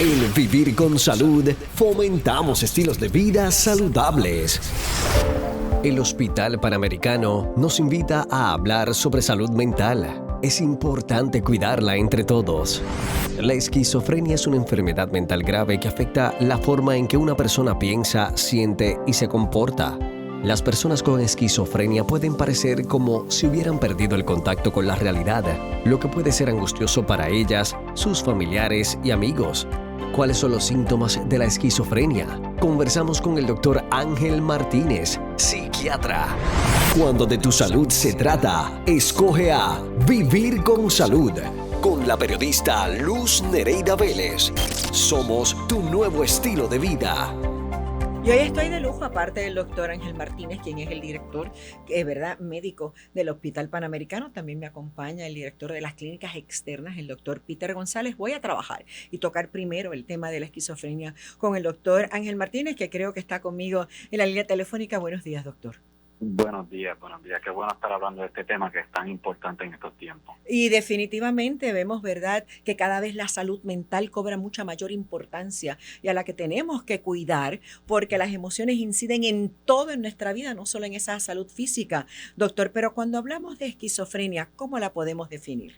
En Vivir con Salud fomentamos estilos de vida saludables. El Hospital Panamericano nos invita a hablar sobre salud mental. Es importante cuidarla entre todos. La esquizofrenia es una enfermedad mental grave que afecta la forma en que una persona piensa, siente y se comporta. Las personas con esquizofrenia pueden parecer como si hubieran perdido el contacto con la realidad, lo que puede ser angustioso para ellas, sus familiares y amigos. ¿Cuáles son los síntomas de la esquizofrenia? Conversamos con el doctor Ángel Martínez, psiquiatra. Cuando de tu salud se trata, escoge a Vivir con Salud, con la periodista Luz Nereida Vélez. Somos tu nuevo estilo de vida. Y hoy estoy de lujo, aparte del doctor Ángel Martínez, quien es el director, médico del Hospital Panamericano. También me acompaña el director de las clínicas externas, el doctor Peter González. Voy a trabajar y tocar primero el tema de la esquizofrenia con el doctor Ángel Martínez, que creo que está conmigo en la línea telefónica. Buenos días, doctor. Buenos días. Qué bueno estar hablando de este tema que es tan importante en estos tiempos. Y definitivamente vemos, ¿verdad?, que cada vez la salud mental cobra mucha mayor importancia y a la que tenemos que cuidar porque las emociones inciden en todo en nuestra vida, no solo en esa salud física. Doctor, pero cuando hablamos de esquizofrenia, ¿cómo la podemos definir?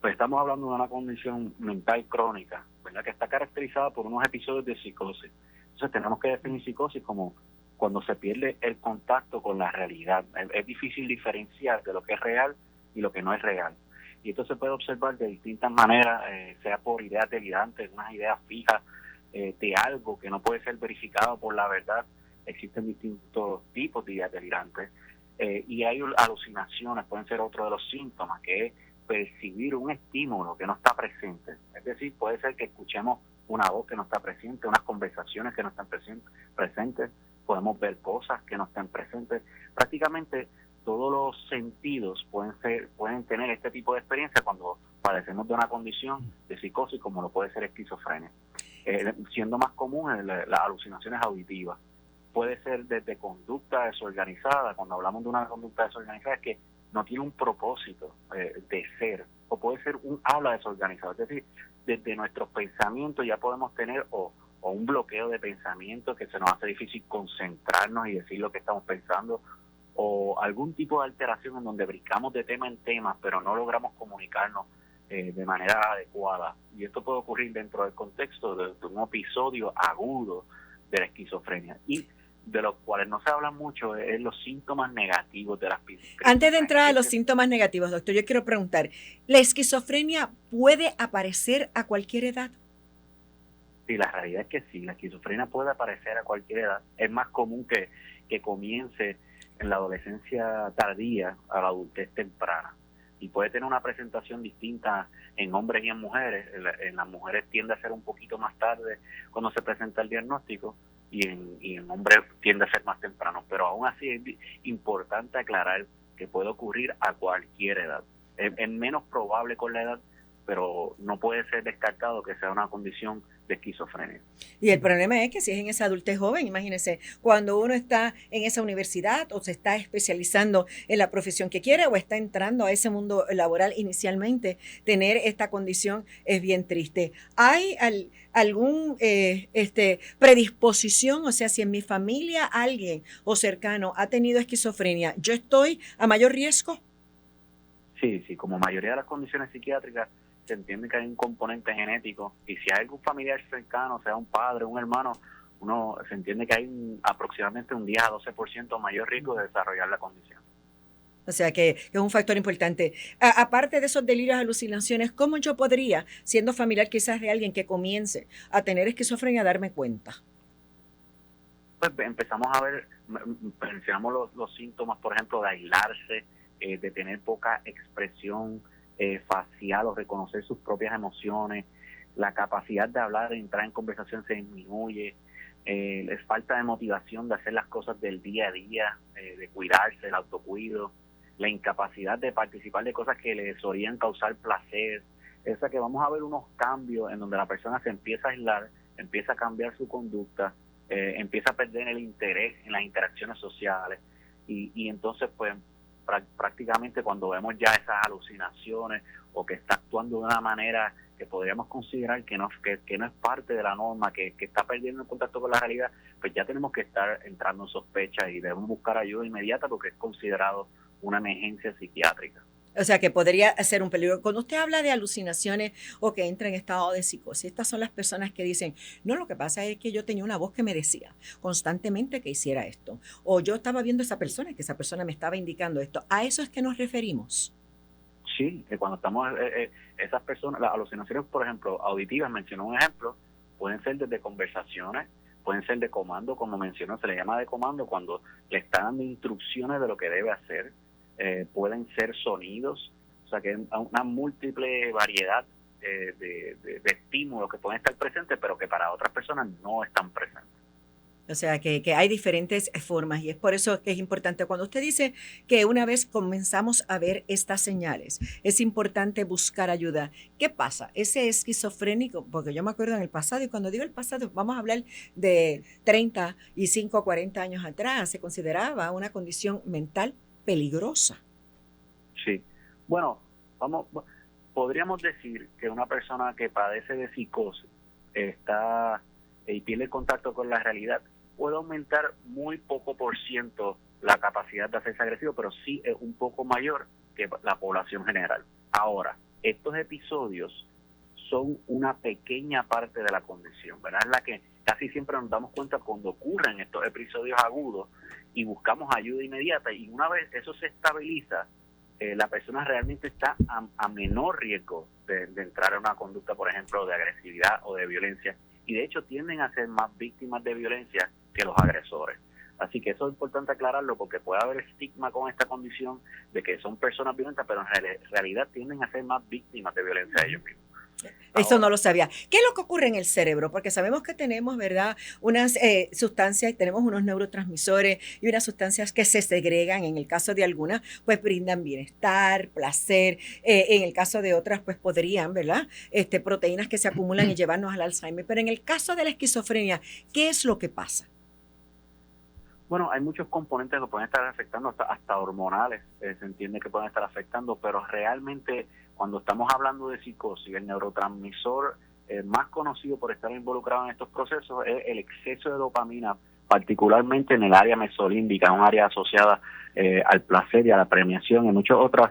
Pues estamos hablando de una condición mental crónica, ¿verdad?, que está caracterizada por unos episodios de psicosis. Entonces tenemos que definir psicosis como cuando se pierde el contacto con la realidad. Es difícil diferenciar de lo que es real y lo que no es real. Y esto se puede observar de distintas maneras, sea por ideas delirantes, unas ideas fijas de algo que no puede ser verificado por la verdad. Existen distintos tipos de ideas delirantes. Y hay alucinaciones, pueden ser otro de los síntomas, que es percibir un estímulo que no está presente. Es decir, puede ser que escuchemos una voz que no está presente, unas conversaciones que no están presentes, podemos ver cosas que no están presentes. Prácticamente todos los sentidos pueden tener este tipo de experiencia cuando padecemos de una condición de psicosis como lo puede ser esquizofrenia. Siendo más común las alucinaciones auditivas. Puede ser desde conducta desorganizada. Cuando hablamos de una conducta desorganizada es que no tiene un propósito de ser, o puede ser un habla desorganizado. Es decir, desde nuestros pensamientos ya podemos tener o un bloqueo de pensamiento que se nos hace difícil concentrarnos y decir lo que estamos pensando, o algún tipo de alteración en donde brincamos de tema en tema, pero no logramos comunicarnos de manera adecuada. Y esto puede ocurrir dentro del contexto de un episodio agudo de la esquizofrenia. Y de los cuales no se habla mucho es los síntomas negativos de la esquizofrenia. Antes de entrar a los síntomas negativos, doctor, yo quiero preguntar, ¿la esquizofrenia puede aparecer a cualquier edad? Sí, la realidad es que sí, la esquizofrenia puede aparecer a cualquier edad. Es más común que comience en la adolescencia tardía a la adultez temprana. Y puede tener una presentación distinta en hombres y en mujeres. En las mujeres tiende a ser un poquito más tarde cuando se presenta el diagnóstico y en hombres tiende a ser más temprano. Pero aún así es importante aclarar que puede ocurrir a cualquier edad. Es menos probable con la edad, pero no puede ser descartado que sea una condición de esquizofrenia. Y el problema es que si es en esa adultez joven, imagínense, cuando uno está en esa universidad o se está especializando en la profesión que quiere o está entrando a ese mundo laboral inicialmente, tener esta condición es bien triste. ¿Hay algún predisposición? O sea, si en mi familia alguien o cercano ha tenido esquizofrenia, ¿yo estoy a mayor riesgo? Sí, como mayoría de las condiciones psiquiátricas, se entiende que hay un componente genético, y si hay algún familiar cercano, sea un padre, un hermano, se entiende que hay aproximadamente un 10 a 12% mayor riesgo de desarrollar la condición. O sea que es un factor importante. Aparte de esos delirios, alucinaciones, ¿cómo yo podría, siendo familiar quizás de alguien que comience a tener esquizofrenia, darme cuenta? Pues empezamos a ver, mencionamos los síntomas, por ejemplo, de aislarse, de tener poca expresión facial o reconocer sus propias emociones, la capacidad de hablar, de entrar en conversación se disminuye, les falta de motivación de hacer las cosas del día a día, de cuidarse, el autocuido, la incapacidad de participar de cosas que les solían causar placer. O sea que vamos a ver unos cambios en donde la persona se empieza a aislar, empieza a cambiar su conducta, empieza a perder el interés en las interacciones sociales y entonces pues prácticamente cuando vemos ya esas alucinaciones o que está actuando de una manera que podríamos considerar que no es parte de la norma, que está perdiendo el contacto con la realidad, pues ya tenemos que estar entrando en sospecha y debemos buscar ayuda inmediata porque es considerado una emergencia psiquiátrica. O sea, que podría ser un peligro. Cuando usted habla de alucinaciones o que entra en estado de psicosis, estas son las personas que dicen, no, lo que pasa es que yo tenía una voz que me decía constantemente que hiciera esto. O yo estaba viendo a esa persona, que esa persona me estaba indicando esto. ¿A eso es que nos referimos? Sí, que cuando estamos, esas personas, las alucinaciones, por ejemplo, auditivas, mencionó un ejemplo, pueden ser desde conversaciones, pueden ser de comando, como mencionó, se le llama de comando cuando le están dando instrucciones de lo que debe hacer. Pueden ser sonidos, o sea que hay una múltiple variedad de estímulos que pueden estar presentes, pero que para otras personas no están presentes. O sea, que hay diferentes formas y es por eso que es importante. Cuando usted dice que una vez comenzamos a ver estas señales, es importante buscar ayuda. ¿Qué pasa? Ese esquizofrénico, porque yo me acuerdo en el pasado, y cuando digo el pasado, vamos a hablar de 35 o 40 años atrás, se consideraba una condición mental peligrosa. Sí. Bueno, podríamos decir que una persona que padece de psicosis está y pierde el contacto con la realidad puede aumentar muy poco por ciento la capacidad de hacerse agresivo, pero sí es un poco mayor que la población general. Ahora, estos episodios son una pequeña parte de la condición, ¿verdad? Es la que casi siempre nos damos cuenta cuando ocurren estos episodios agudos y buscamos ayuda inmediata, y una vez eso se estabiliza, la persona realmente está a menor riesgo de entrar en una conducta, por ejemplo, de agresividad o de violencia, y de hecho tienden a ser más víctimas de violencia que los agresores. Así que eso es importante aclararlo porque puede haber estigma con esta condición de que son personas violentas, pero en realidad tienden a ser más víctimas de violencia ellos mismos. Eso no lo sabía. ¿Qué es lo que ocurre en el cerebro? Porque sabemos que tenemos, ¿verdad?, unas sustancias, tenemos unos neurotransmisores y unas sustancias que se segregan. En el caso de algunas, pues brindan bienestar, placer. En el caso de otras, pues podrían, ¿verdad?, proteínas que se acumulan y llevarnos al Alzheimer. Pero en el caso de la esquizofrenia, ¿qué es lo que pasa? Bueno, hay muchos componentes que pueden estar afectando, hasta hormonales, se entiende que pueden estar afectando, pero realmente cuando estamos hablando de psicosis, el neurotransmisor más conocido por estar involucrado en estos procesos es el exceso de dopamina, particularmente en el área mesolímbica, un área asociada al placer y a la premiación, y muchas otras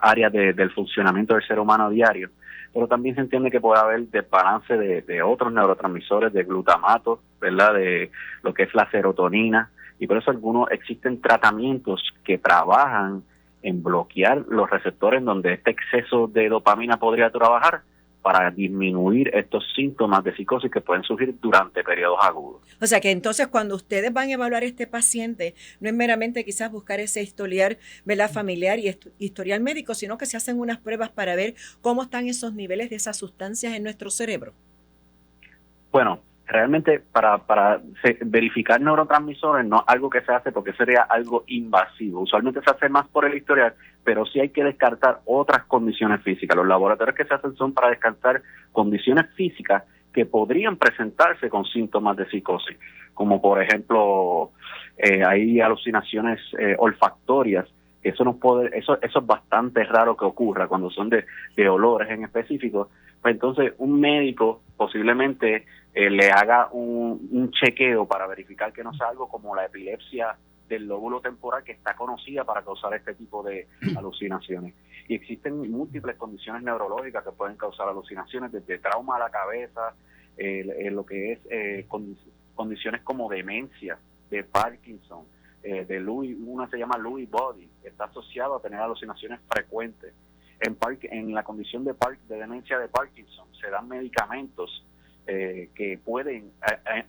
áreas del funcionamiento del ser humano diario. Pero también se entiende que puede haber desbalance de otros neurotransmisores, de glutamato, ¿verdad?, de lo que es la serotonina, y por eso existen tratamientos que trabajan en bloquear los receptores donde este exceso de dopamina podría trabajar para disminuir estos síntomas de psicosis que pueden surgir durante periodos agudos. O sea que entonces cuando ustedes van a evaluar a este paciente, no es meramente quizás buscar ese historial, ¿verdad?, familiar y historial médico, sino que se hacen unas pruebas para ver cómo están esos niveles de esas sustancias en nuestro cerebro. Bueno, realmente para verificar neurotransmisores no es algo que se hace porque sería algo invasivo. Usualmente se hace más por el historial, pero sí hay que descartar otras condiciones físicas. Los laboratorios que se hacen son para descartar condiciones físicas que podrían presentarse con síntomas de psicosis, como por ejemplo hay alucinaciones olfactorias, que eso es bastante raro que ocurra cuando son de olores en específico. Pues entonces un médico posiblemente le haga un chequeo para verificar que no sea algo como la epilepsia del lóbulo temporal, que está conocida para causar este tipo de alucinaciones. Y existen múltiples condiciones neurológicas que pueden causar alucinaciones, desde trauma a la cabeza, lo que es condiciones como demencia, de Parkinson, una se llama Lewy body, está asociado a tener alucinaciones frecuentes. En la condición de demencia de Parkinson se dan medicamentos que pueden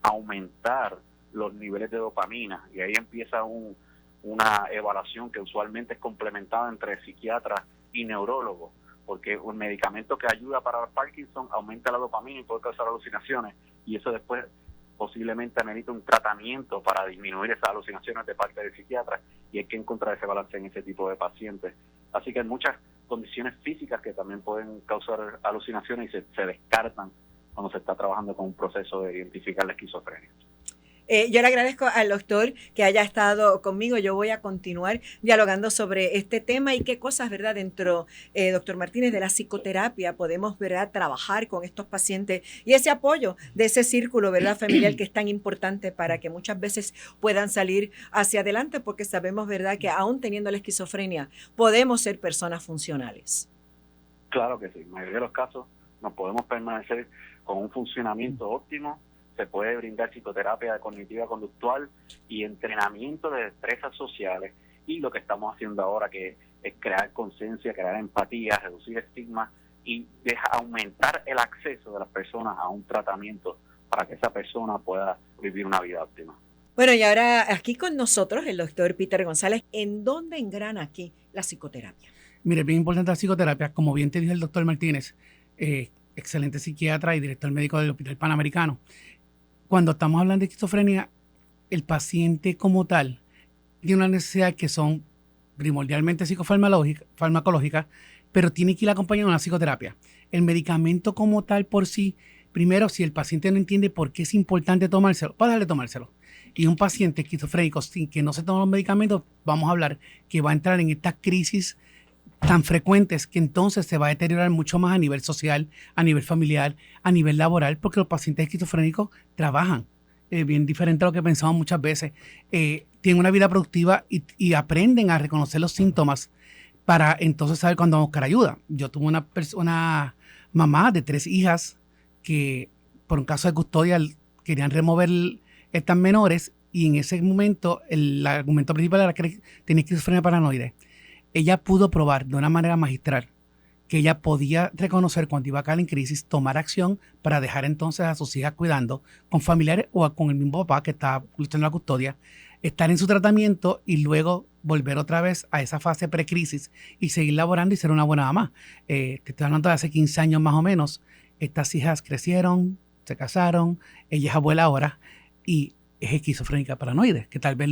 aumentar los niveles de dopamina, y ahí empieza una evaluación que usualmente es complementada entre psiquiatras y neurólogos, porque un medicamento que ayuda para Parkinson aumenta la dopamina y puede causar alucinaciones, y eso después posiblemente amerita un tratamiento para disminuir esas alucinaciones de parte del psiquiatra, y hay que encontrar ese balance en ese tipo de pacientes. Así que hay muchas condiciones físicas que también pueden causar alucinaciones y se descartan cuando se está trabajando con un proceso de identificar la esquizofrenia. Yo le agradezco al doctor que haya estado conmigo. Yo voy a continuar dialogando sobre este tema y qué cosas, ¿verdad? Dentro, doctor Martínez, de la psicoterapia podemos, ¿verdad? Trabajar con estos pacientes y ese apoyo de ese círculo, ¿verdad? Familiar que es tan importante para que muchas veces puedan salir hacia adelante, porque sabemos, ¿verdad? Que aún teniendo la esquizofrenia podemos ser personas funcionales. Claro que sí. En la mayoría de los casos nos podemos permanecer con un funcionamiento óptimo. Se puede brindar psicoterapia cognitiva conductual y entrenamiento de destrezas sociales, y lo que estamos haciendo ahora, que es crear conciencia, crear empatía, reducir estigma y aumentar el acceso de las personas a un tratamiento para que esa persona pueda vivir una vida óptima. Bueno, y ahora aquí con nosotros el doctor Peter González. ¿En dónde engrana aquí la psicoterapia? Mire, bien importante la psicoterapia, como bien te dijo el doctor Martínez, excelente psiquiatra y director médico del Hospital Panamericano. Cuando estamos hablando de esquizofrenia, el paciente como tal tiene una necesidad que son primordialmente psicofarmacológicas, pero tiene que ir acompañado de una psicoterapia. El medicamento como tal por sí, primero, si el paciente no entiende por qué es importante tomárselo, para dejarle tomárselo. Y un paciente esquizofrénico sin que no se tome los medicamentos, vamos a hablar que va a entrar en estas crisis tan frecuentes que entonces se va a deteriorar mucho más a nivel social, a nivel familiar, a nivel laboral, porque los pacientes esquizofrénicos trabajan bien diferente a lo que pensamos muchas veces. Tienen una vida productiva y aprenden a reconocer los síntomas para entonces saber cuándo buscar ayuda. Yo tuve una mamá de 3 hijas que por un caso de custodia querían remover estas menores, y en ese momento el argumento principal era que tenía esquizofrenia paranoide. Ella pudo probar de una manera magistral que ella podía reconocer cuando iba a caer en crisis, tomar acción para dejar entonces a sus hijas cuidando con familiares o con el mismo papá que estaba luchando la custodia, estar en su tratamiento y luego volver otra vez a esa fase precrisis y seguir laborando y ser una buena mamá. Te estoy hablando de hace 15 años más o menos. Estas hijas crecieron, se casaron, ella es abuela ahora y es esquizofrénica paranoide, que tal vez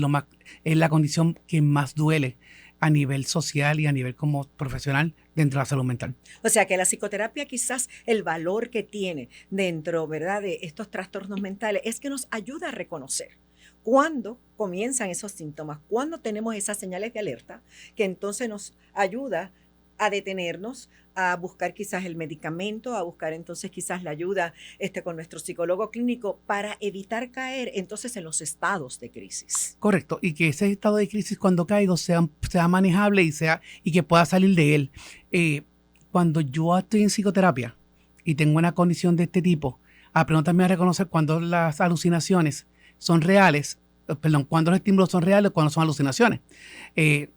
es la condición que más duele a nivel social y a nivel como profesional dentro de la salud mental. O sea que la psicoterapia, quizás el valor que tiene dentro, ¿verdad?, de estos trastornos mentales es que nos ayuda a reconocer cuándo comienzan esos síntomas, cuándo tenemos esas señales de alerta, que entonces nos ayuda a detenernos, a buscar quizás el medicamento, a buscar entonces quizás la ayuda con nuestro psicólogo clínico para evitar caer entonces en los estados de crisis. Correcto, y que ese estado de crisis cuando caigo sea manejable y que pueda salir de él. Cuando yo estoy en psicoterapia y tengo una condición de este tipo, aprendo también a reconocer cuando las alucinaciones son reales, cuando los estímulos son reales o cuando son alucinaciones. El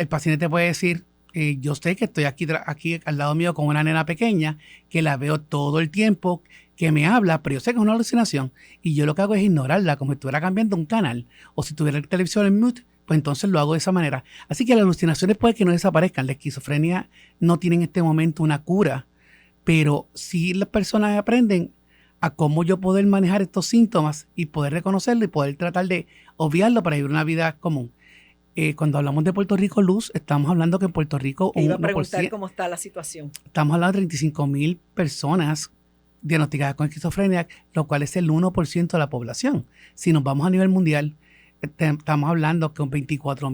paciente te puede decir, yo sé que estoy aquí al lado mío con una nena pequeña, que la veo todo el tiempo, que me habla, pero yo sé que es una alucinación y yo lo que hago es ignorarla como si estuviera cambiando un canal o si tuviera el televisor en mute, pues entonces lo hago de esa manera. Así que las alucinaciones puede que no desaparezcan. La esquizofrenia no tiene en este momento una cura, pero sí las personas aprenden a cómo yo poder manejar estos síntomas y poder reconocerlo y poder tratar de obviarlo para vivir una vida común. Cuando hablamos de Puerto Rico, Luz, estamos hablando que en Puerto Rico... Te iba a preguntar cómo está la situación. Estamos hablando de 35,000 personas diagnosticadas con esquizofrenia, lo cual es el 1% de la población. Si nos vamos a nivel mundial, estamos hablando que 24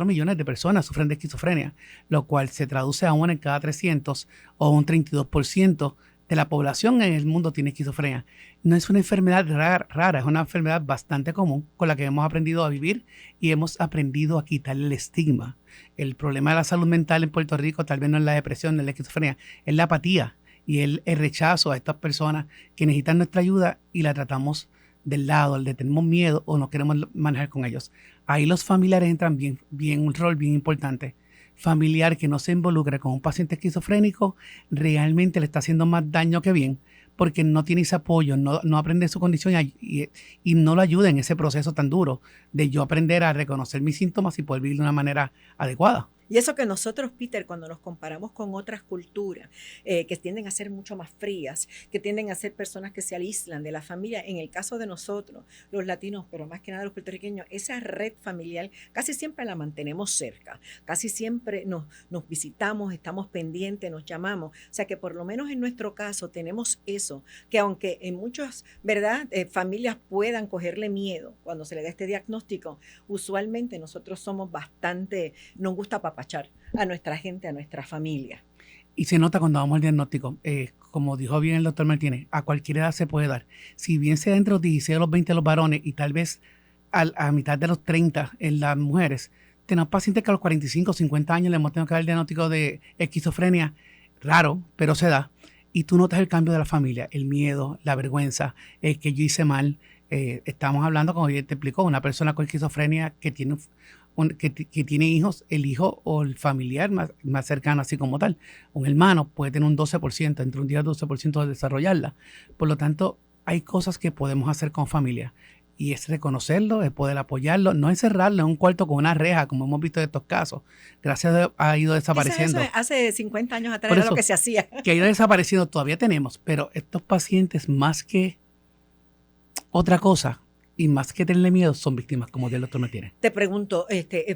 millones de personas sufren de esquizofrenia, lo cual se traduce a 1 en cada 300 o un 32% de la población en el mundo tiene esquizofrenia. No es una enfermedad rara, es una enfermedad bastante común con la que hemos aprendido a vivir y hemos aprendido a quitarle el estigma. El problema de la salud mental en Puerto Rico tal vez no es la depresión, no es la esquizofrenia, es la apatía y el rechazo a estas personas que necesitan nuestra ayuda y la tratamos del lado, le tenemos miedo o no queremos manejar con ellos. Ahí los familiares entran un rol bien importante. Familiar que no se involucre con un paciente esquizofrénico realmente le está haciendo más daño que bien, porque no tiene ese apoyo, no aprende su condición y no lo ayuda en ese proceso tan duro de yo aprender a reconocer mis síntomas y poder vivir de una manera adecuada. Y eso que nosotros, Peter, cuando nos comparamos con otras culturas que tienden a ser mucho más frías, que tienden a ser personas que se aíslan de la familia, en el caso de nosotros, los latinos, pero más que nada los puertorriqueños, esa red familiar casi siempre la mantenemos cerca, casi siempre nos visitamos, estamos pendientes, nos llamamos. O sea que por lo menos en nuestro caso tenemos eso, que aunque en muchas, ¿verdad?, familias puedan cogerle miedo cuando se le da este diagnóstico, usualmente nosotros somos bastante, nos gusta apapachar a nuestra gente, a nuestra familia. Y se nota cuando vamos al diagnóstico, como dijo bien el doctor Martínez, a cualquier edad se puede dar. Si bien sea entre los 16 o los 20 los varones y tal vez a mitad de los 30 en las mujeres, tenemos pacientes que a los 45 o 50 años le hemos tenido que dar el diagnóstico de esquizofrenia, raro, pero se da. Y tú notas el cambio de la familia, el miedo, la vergüenza, que yo hice mal. Estamos hablando, como bien te explicó, una persona con esquizofrenia que tiene que tiene hijos, el hijo o el familiar más cercano, así como tal. Un hermano puede tener un 12%, entre un 10 y 12% de desarrollarla. Por lo tanto, hay cosas que podemos hacer con familia. Y es reconocerlo, es poder apoyarlo, no encerrarlo en un cuarto con una reja, como hemos visto en estos casos. Gracias a Dios ha ido desapareciendo. Eso hace 50 años atrás era lo que se hacía. Que ha ido desapareciendo, todavía tenemos, pero estos pacientes, más que otra cosa, y más que tenerle miedo, son víctimas, como el doctor Martínez. Te pregunto,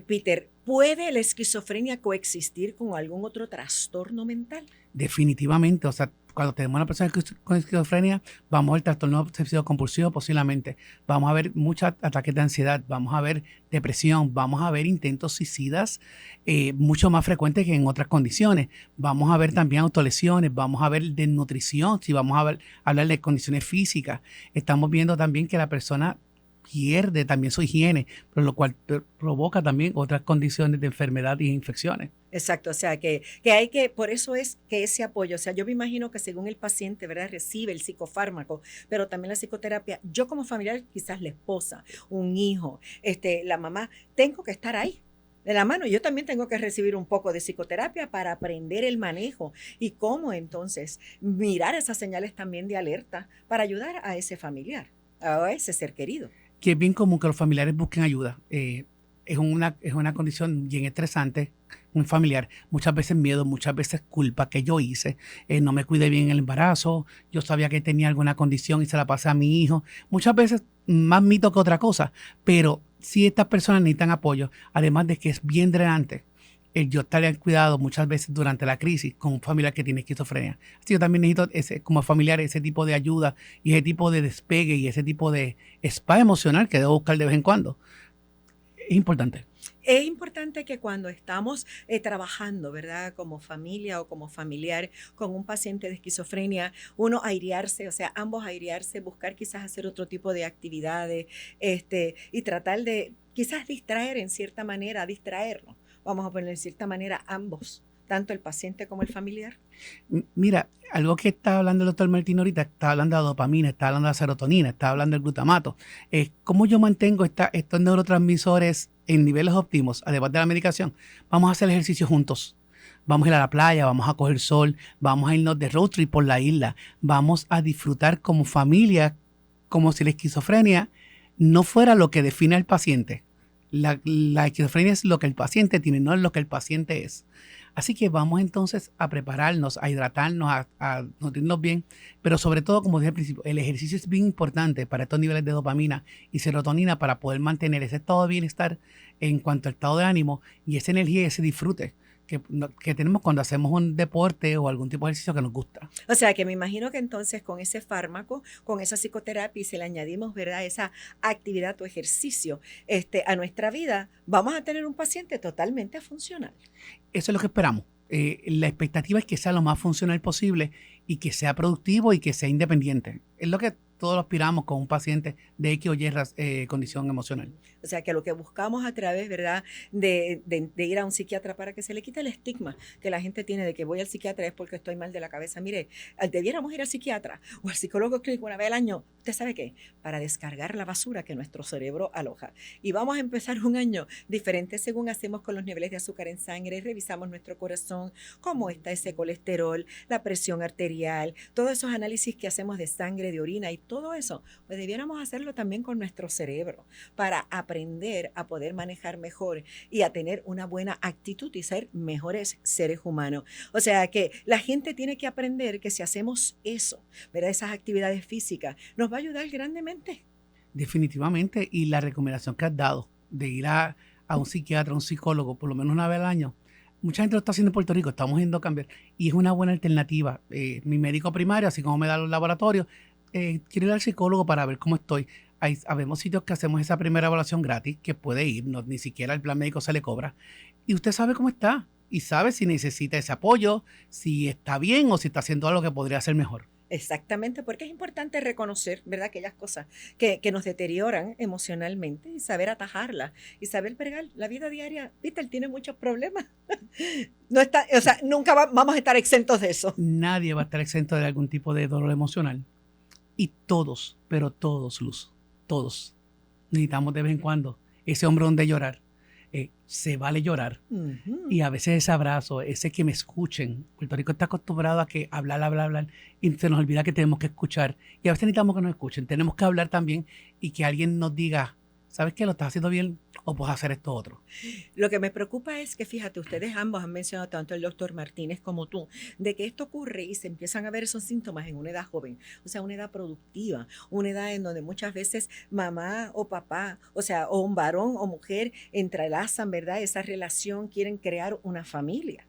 Peter, ¿puede la esquizofrenia coexistir con algún otro trastorno mental? Definitivamente, o sea, cuando tenemos una persona con esquizofrenia, vamos a ver trastorno obsesivo compulsivo posiblemente, vamos a ver muchos ataques de ansiedad, vamos a ver depresión, vamos a ver intentos suicidas mucho más frecuentes que en otras condiciones, vamos a ver también autolesiones, vamos a ver desnutrición, si vamos a hablar de condiciones físicas, estamos viendo también que la persona pierde también su higiene, pero lo cual provoca también otras condiciones de enfermedad y infecciones. Exacto, o sea que hay que, por eso es que ese apoyo, o sea, yo me imagino que según el paciente, ¿verdad?, recibe el psicofármaco, pero también la psicoterapia, yo como familiar, quizás la esposa, un hijo, la mamá, tengo que estar ahí de la mano. Yo también tengo que recibir un poco de psicoterapia para aprender el manejo y cómo entonces mirar esas señales también de alerta para ayudar a ese familiar, a ese ser querido. Que es bien común que los familiares busquen ayuda. Es una condición bien estresante, un familiar. Muchas veces miedo, muchas veces culpa que yo hice. No me cuidé bien en el embarazo, yo sabía que tenía alguna condición y se la pasé a mi hijo. Muchas veces más mito que otra cosa, pero sí estas personas necesitan apoyo, además de que es bien drenante el yo estar al cuidado muchas veces durante la crisis con un familiar que tiene esquizofrenia. Así que yo también necesito como familiar ese tipo de ayuda y ese tipo de despegue y ese tipo de spa emocional que debo buscar de vez en cuando. Es importante. Es importante que cuando estamos trabajando, ¿verdad?, como familia o como familiar con un paciente de esquizofrenia, uno airearse, o sea, ambos airearse, buscar quizás hacer otro tipo de actividades y tratar de quizás distraer en cierta manera, distraernos. Vamos a poner en cierta manera ambos, tanto el paciente como el familiar. Mira, algo que está hablando el doctor Martín ahorita, está hablando de dopamina, está hablando de serotonina, está hablando del glutamato. ¿Cómo yo mantengo estos neurotransmisores en niveles óptimos, además de la medicación? Vamos a hacer ejercicio juntos. Vamos a ir a la playa, vamos a coger sol, vamos a irnos de road trip por la isla, vamos a disfrutar como familia, como si la esquizofrenia no fuera lo que define al paciente. La esquizofrenia es lo que el paciente tiene, no es lo que el paciente es. Así que vamos entonces a prepararnos, a hidratarnos, a nutrirnos bien, pero sobre todo, como dije al principio, el ejercicio es bien importante para estos niveles de dopamina y serotonina para poder mantener ese estado de bienestar en cuanto al estado de ánimo y esa energía y ese disfrute que tenemos cuando hacemos un deporte o algún tipo de ejercicio que nos gusta. O sea, que me imagino que entonces con ese fármaco, con esa psicoterapia y si le añadimos, ¿verdad?, esa actividad o ejercicio a nuestra vida, vamos a tener un paciente totalmente funcional. Eso es lo que esperamos. La expectativa es que sea lo más funcional posible y que sea productivo y que sea independiente. Es lo que todos aspiramos con un paciente de X o Y condición emocional. O sea, que lo que buscamos a través, ¿verdad?, de ir a un psiquiatra para que se le quite el estigma que la gente tiene de que voy al psiquiatra es porque estoy mal de la cabeza. Mire, debiéramos ir al psiquiatra o al psicólogo clínico una vez al año. ¿Usted sabe qué? Para descargar la basura que nuestro cerebro aloja. Y vamos a empezar un año diferente según hacemos con los niveles de azúcar en sangre, revisamos nuestro corazón, cómo está ese colesterol, la presión arterial, todos esos análisis que hacemos de sangre, de orina y todo eso, pues debiéramos hacerlo también con nuestro cerebro para aprender a poder manejar mejor y a tener una buena actitud y ser mejores seres humanos. O sea que la gente tiene que aprender que si hacemos eso, ¿verdad? Esas actividades físicas, nos va a ayudar grandemente. Definitivamente, y la recomendación que has dado de ir a un psiquiatra, a un psicólogo, por lo menos una vez al año, mucha gente lo está haciendo en Puerto Rico, estamos yendo a cambiar, y es una buena alternativa. Mi médico primario, así como me da los laboratorios, quiero ir al psicólogo para ver cómo estoy. Habemos sitios que hacemos esa primera evaluación gratis, que puede ir, no, ni siquiera el plan médico se le cobra, y usted sabe cómo está, y sabe si necesita ese apoyo, si está bien o si está haciendo algo que podría ser mejor. Exactamente, porque es importante reconocer, ¿verdad?, aquellas cosas que nos deterioran emocionalmente y saber atajarlas y saber bregar la vida diaria. Peter tiene muchos problemas. No está, o sea, nunca vamos a estar exentos de eso. Nadie va a estar exento de algún tipo de dolor emocional. Y todos, pero todos, Luz, todos, necesitamos de vez en cuando ese hombro donde llorar. Se vale llorar. Uh-huh. Y a veces ese abrazo, ese que me escuchen. Puerto Rico está acostumbrado a que hablar, y se nos olvida que tenemos que escuchar. Y a veces necesitamos que nos escuchen. Tenemos que hablar también y que alguien nos diga, ¿sabes qué? ¿Lo estás haciendo bien o puedes hacer esto otro? Lo que me preocupa es que, fíjate, ustedes ambos han mencionado, tanto el doctor Martínez como tú, de que esto ocurre y se empiezan a ver esos síntomas en una edad joven, o sea, una edad productiva, una edad en donde muchas veces mamá o papá, o sea, o un varón o mujer entrelazan, ¿verdad?, esa relación, quieren crear una familia.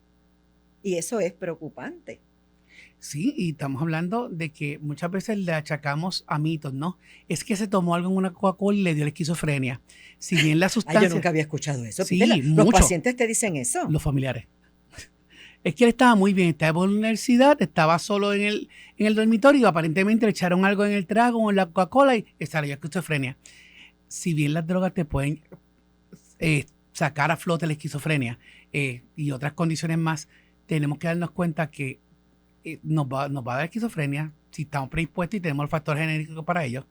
Y eso es preocupante. Sí, y estamos hablando de que muchas veces le achacamos a mitos, ¿no? Es que se tomó algo en una Coca-Cola y le dio la esquizofrenia. Si bien la sustancia... Yo nunca había escuchado eso. Sí, Los mucho. pacientes te dicen eso. Los familiares. Es que él estaba muy bien, estaba en la universidad, estaba solo en el dormitorio y aparentemente le echaron algo en el trago o en la Coca-Cola y salió esquizofrenia. Si bien las drogas te pueden sacar a flote la esquizofrenia y otras condiciones más, tenemos que darnos cuenta que nos va a dar esquizofrenia si estamos predispuestos y tenemos el factor genético para ello.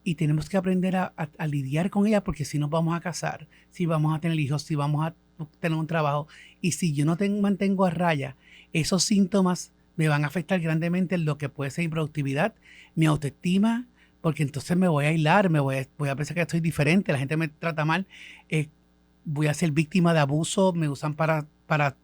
Y tenemos que aprender a lidiar con ella, porque si nos vamos a casar, si vamos a tener hijos, si vamos a tener un trabajo, y si yo no mantengo a raya esos síntomas, me van a afectar grandemente en lo que puede ser mi productividad, mi autoestima, porque entonces me voy a aislar, voy a pensar que estoy diferente, la gente me trata mal, voy a ser víctima de abuso, me usan para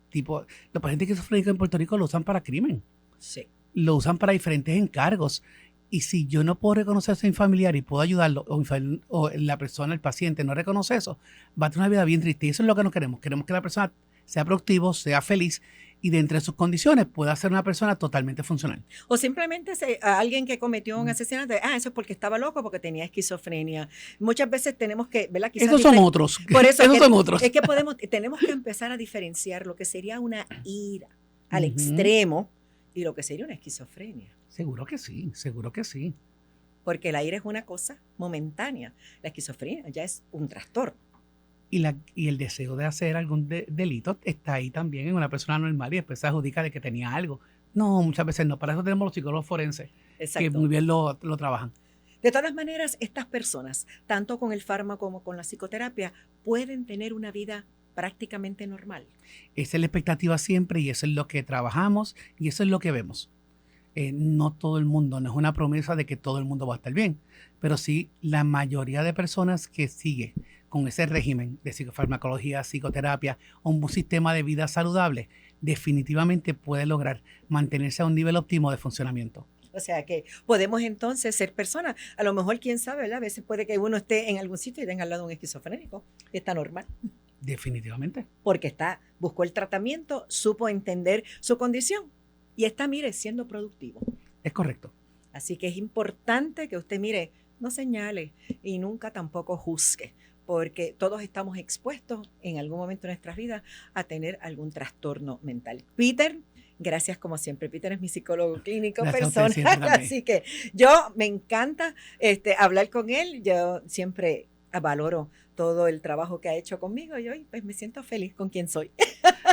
tipo, los pacientes esquizofrénicos en Puerto Rico lo usan para crimen. Sí. Lo usan para diferentes encargos. Y si yo no puedo reconocer a mi familiar y puedo ayudarlo, o la persona, el paciente, no reconoce eso, va a tener una vida bien triste. Y eso es lo que no queremos. Queremos que la persona sea productivo, sea feliz y de entre sus condiciones pueda ser una persona totalmente funcional. O simplemente a alguien que cometió un asesinato, eso es porque estaba loco, porque tenía esquizofrenia. Muchas veces tenemos que, ¿verdad? Quizás esos son otros. Por eso esos son otros. Es que tenemos que empezar a diferenciar lo que sería una ira al extremo y lo que sería una esquizofrenia. Seguro que sí, seguro que sí. Porque la ira es una cosa momentánea. La esquizofrenia ya es un trastorno. Y el deseo de hacer algún delito está ahí también en una persona normal y después se adjudica de que tenía algo. No, muchas veces no. Para eso tenemos los psicólogos forenses. Exacto. Que muy bien lo trabajan. De todas maneras, estas personas, tanto con el fármaco como con la psicoterapia, pueden tener una vida prácticamente normal. Esa es la expectativa siempre y eso es lo que trabajamos y eso es lo que vemos. No todo el mundo, no es una promesa de que todo el mundo va a estar bien, pero sí la mayoría de personas que sigue con ese régimen de psicofarmacología, psicoterapia o un sistema de vida saludable, definitivamente puede lograr mantenerse a un nivel óptimo de funcionamiento. O sea que podemos entonces ser personas, a lo mejor quién sabe, ¿verdad? A veces puede que uno esté en algún sitio y tenga al lado un esquizofrénico, y está normal. Definitivamente. Porque buscó el tratamiento, supo entender su condición y está, mire, siendo productivo. Es correcto. Así que es importante que usted, mire, no señale y nunca tampoco juzgue, porque todos estamos expuestos en algún momento de nuestras vidas a tener algún trastorno mental. Peter, gracias como siempre. Peter es mi psicólogo clínico personal, así que me encanta hablar con él. Yo siempre valoro todo el trabajo que ha hecho conmigo y hoy pues me siento feliz con quien soy.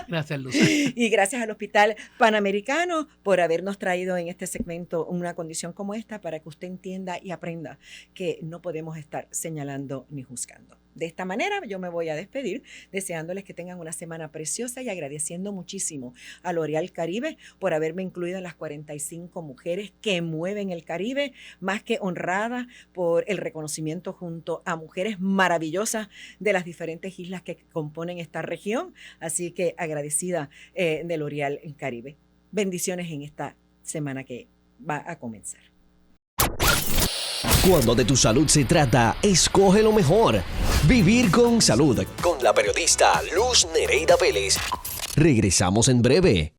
Gracias, Luz. Y gracias al Hospital Panamericano por habernos traído en este segmento una condición como esta para que usted entienda y aprenda que no podemos estar señalando ni juzgando. de esta manera yo me voy a despedir deseándoles que tengan una semana preciosa y agradeciendo muchísimo a L'Oréal Caribe por haberme incluido en las 45 mujeres que mueven el Caribe, más que honrada por el reconocimiento junto a mujeres maravillosas de las diferentes islas que componen esta región. Así que agradecida de L'Oréal Caribe. Bendiciones en esta semana que va a comenzar. Cuando de tu salud se trata, escoge lo mejor. Vivir con salud, con la periodista Luz Nereida Vélez. Regresamos en breve.